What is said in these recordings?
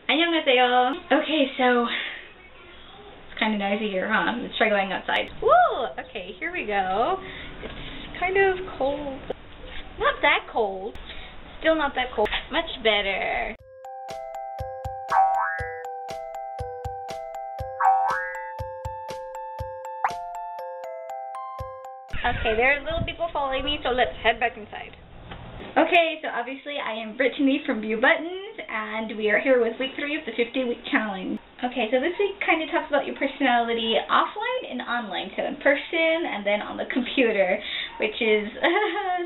Annyeonghaseyo. Okay, so it's kind of noisy here, huh? Let's try going outside. Woo! Okay, here we go. It's kind of cold. Not that cold. Still not that cold. Much better. Okay, there are little people following me, so let's head back inside. Okay, so obviously I am Brittany from View Buttons, and we are here with week 3 of the 50-week challenge. Okay, so this week kind of talks about your personality offline and online, so in person and then on the computer, which is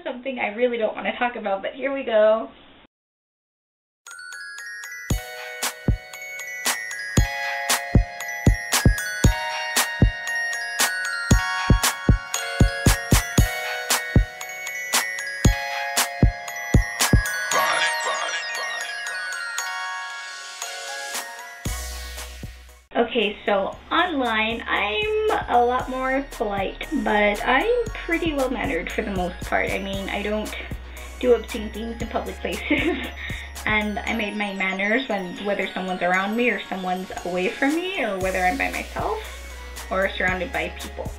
something I really don't want to talk about, but here we go. Okay, so online, I'm a lot more polite, but I'm pretty well mannered for the most part. I mean, I don't do obscene things in public places, and I made my manners whether someone's around me or someone's away from me, or whether I'm by myself or surrounded by people.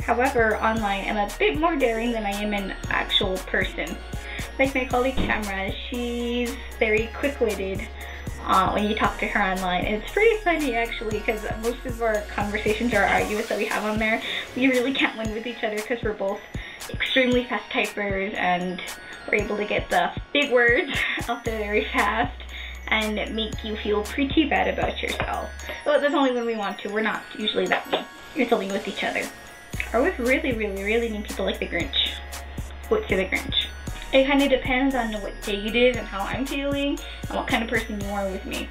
However, online, I'm a bit more daring than I am in actual person. Like my colleague Shamra, she's very quick-witted. When you talk to her online. And it's pretty funny actually, because most of our conversations or arguments that we have on there, we really can't win with each other because we're both extremely fast typers and we're able to get the big words out there very fast and make you feel pretty bad about yourself. Well, that's only when we want to. We're not usually that mean. It's only with each other. Or with really mean people like the Grinch. What's the Grinch? It kind of depends on what day it is and how I'm feeling and what kind of person you are with me.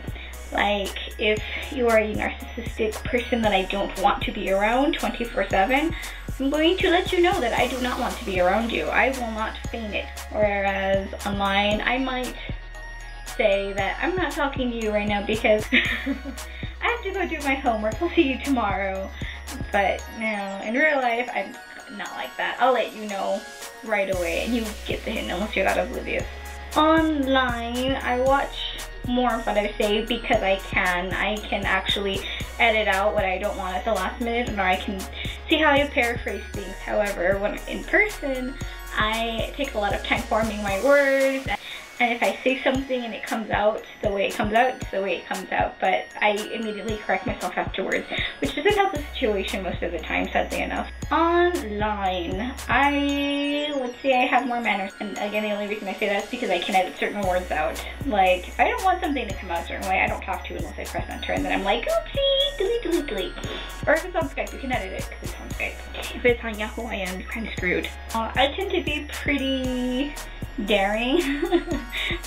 Like, if you are a narcissistic person that I don't want to be around 24/7, I'm going to let you know that I do not want to be around you. I will not feign it. Whereas online, I might say that I'm not talking to you right now because I have to go do my homework. I'll see you tomorrow. But no, in real life, I'm not like that. I'll let you know right away and you get the hint unless you're that oblivious. Online, I watch more of what I say because I can actually edit out what I don't want at the last minute, or I can see how I paraphrase things. However, when in person, I take a lot of time forming my words, and if I say something and it comes out the way it comes out, it's the way it comes out, but I immediately correct myself afterwards, which doesn't help the situation most of the time, sadly enough. Online, I would say I have more manners, and again, the only reason I say that is because I can edit certain words out. Like, if I don't want something to come out a certain way, I don't talk to you unless I press enter, and then I'm like, oopsie, delete. Or if it's on Skype, you can edit it because it's on Skype. If it's on Yahoo, I am kind of screwed. I tend to be pretty daring,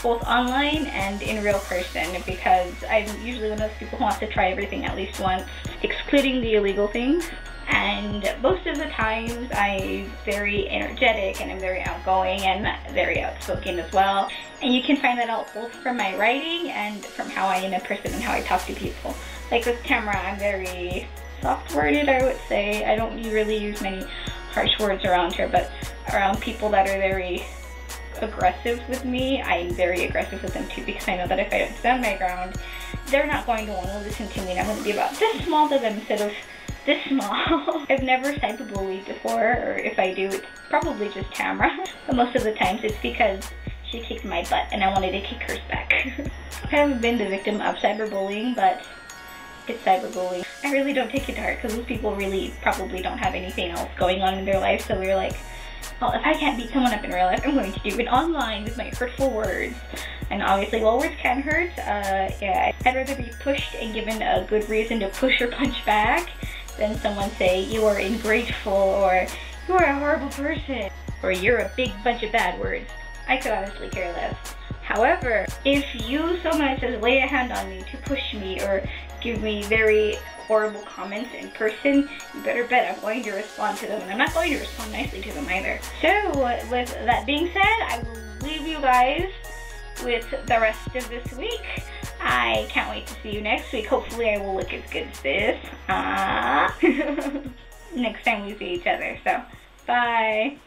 both online and in real person, because I'm usually one of those people who wants to try everything at least once, excluding the illegal things. And most of the times I'm very energetic and I'm very outgoing and very outspoken as well. And you can find that out both from my writing and from how I am in person and how I talk to people. Like with Tamara, I'm very soft-worded, I would say. I don't really use many harsh words around her, but around people that are very aggressive with me, I'm very aggressive with them too, because I know that if I don't stand my ground, they're not going to want to listen to me, and I'm going to be about this small to them instead of this small. I've never cyberbullied before, or if I do, it's probably just Tamara, but most of the times it's because she kicked my butt and I wanted to kick hers back. I haven't been the victim of cyberbullying, but it's cyberbullying. I really don't take it to heart because those people really probably don't have anything else going on in their life, so we're like, well, if I can't beat someone up in real life, I'm going to do it online with my hurtful words. And obviously, while words can hurt, yeah, I'd rather be pushed and given a good reason to push or punch back than someone say, you are ungrateful, or you are a horrible person, or you're a big bunch of bad words. I could honestly care less. However, if you so much as lay a hand on me to push me or give me very horrible comments in person, you better bet I'm going to respond to them, and I'm not going to respond nicely to them either. So with that being said, I will leave you guys with the rest of this week. I can't wait to see you next week. Hopefully I will look as good as this next time we see each other. So bye.